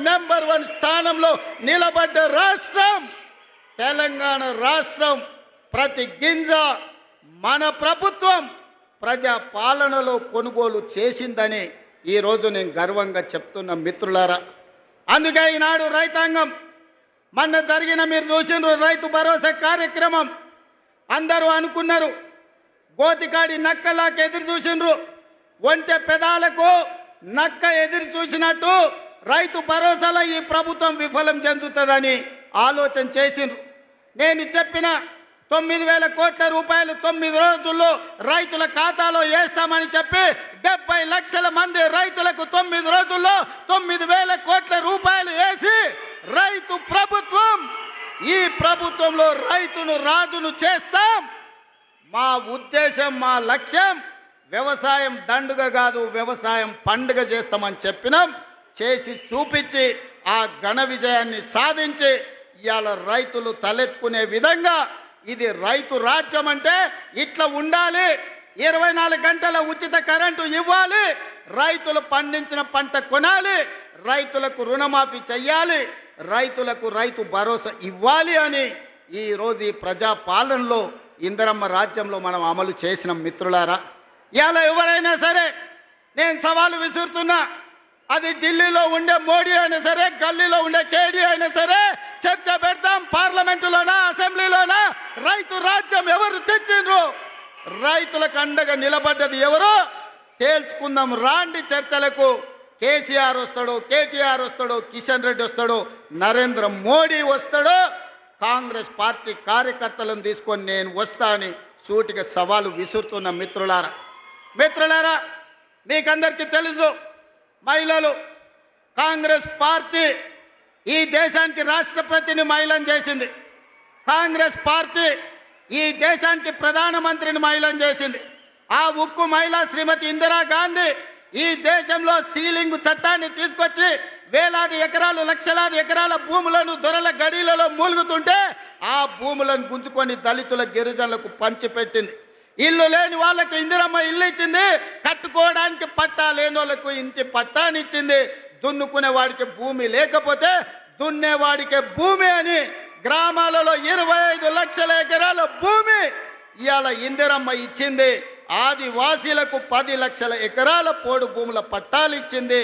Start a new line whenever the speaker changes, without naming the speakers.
Number 1 స్థానంలో నిలబడ్డ రాష్ట్రం తెలంగాణ రాష్ట్రం. ప్రతి గింజ మన ప్రభుత్వం ప్రజా పాలనలో కొనుగోలు చేసిందని ఈరోజు నేను గర్వంగా చెప్తున్న మిత్రులారా. అందుకే ఈనాడు రైతాంగం మొన్న జరిగిన మీరు చూసిన రైతు భరోసా కార్యక్రమం అందరూ అనుకున్నారు గోతికాడి నక్కలాకి ఎదురు చూసిండ్రు. ఒంటె పెదాలకు నక్క ఎదురు చూసినట్టు రైతు భరోసాలో ఈ ప్రభుత్వం విఫలం చెందుతుందని ఆలోచన చేసిండ్రు. నేను చెప్పిన 9,000 కోట్ల రూపాయలు 9 రోజుల్లో రైతుల ఖాతాలో వేస్తామని చెప్పి 70 లక్షల మంది రైతులకు 9 రోజుల్లో 9,000 కోట్ల రూపాయలు వేసి రైతు ప్రభుత్వం, ఈ ప్రభుత్వంలో రైతును రాజును చేస్తాం. మా ఉద్దేశం, మా లక్ష్యం వ్యవసాయం దండుగ కాదు, వ్యవసాయం పండుగ చేస్తామని చెప్పినాం. చేసి చూపించి ఆ ఘన విజయాన్ని సాధించి ఇవాళ రైతులు తలెత్తుకునే విధంగా ఇది రైతు రాజ్యం అంటే ఇట్లా ఉండాలి. 24 గంటల ఉచిత కరెంటు ఇవ్వాలి, రైతులు పండించిన పంట కొనాలి, రైతులకు రుణమాఫీ చెయ్యాలి, రైతులకు రైతు భరోసా ఇవ్వాలి అని ఈరోజు ఈ ప్రజా పాలనలో ఇందిరమ్మ రాజ్యంలో మనం అమలు చేసిన మిత్రులారా. ఇవాళ ఎవరైనా సరే నేను సవాలు విసురుతున్నా, అది ఢిల్లీలో ఉండే మోడీ అయినా సరే, గల్లీలో ఉండే కేడీ అయినా సరే, చర్చ పెడతాం. పార్లమెంటులోనా, అసెంబ్లీలోనా రైతు రాజ్యం ఎవరు తెచ్చిండ్రు, రైతులకు అండగా నిలబడ్డది ఎవరో తేల్చుకుందాం. రాండి చర్చలకు. కేసీఆర్ వస్తాడో, కేటీఆర్ వస్తాడో, కిషన్ రెడ్డి వస్తాడో, నరేంద్ర మోడీ వస్తాడో, కాంగ్రెస్ పార్టీ కార్యకర్తలను తీసుకొని నేను వస్తా అని సూటిగా సవాలు విసురుతున్న మిత్రులారా, మీకందరికీ తెలుసు మహిళలు కాంగ్రెస్ పార్టీ ఈ దేశానికి రాష్ట్రపతిని మహిళను చేసింది. కాంగ్రెస్ పార్టీ ఈ దేశానికి ప్రధానమంత్రిని మహిళను చేసింది. ఆ ఉక్కు మహిళ శ్రీమతి ఇందిరాగాంధీ ఈ దేశంలో సీలింగ్ చట్టాన్ని తీసుకొచ్చి వేలాది ఎకరాలు, లక్షలాది ఎకరాల భూములను దొరల గడిలలో మూలుగుతుంటే ఆ భూములను గుంజుకొని దళితుల, గిరిజనులకు పంచిపెట్టింది. ఇల్లు లేని వాళ్ళకు ఇందిరమ్మ ఇల్లు ఇచ్చింది, కట్టుకోవడానికి పట్టా లేని వాళ్ళకు ఇంటి పట్టానిచ్చింది. దున్నుకునే వాడికి భూమి లేకపోతే దున్నేవాడికి భూమి అని గ్రామాలలో 25 లక్షల ఎకరాల భూమి ఇవాళ ఇందిరమ్మ ఇచ్చింది. ఆదివాసీలకు 10 లక్షల ఎకరాల పోడు భూముల పట్టాలు ఇచ్చింది.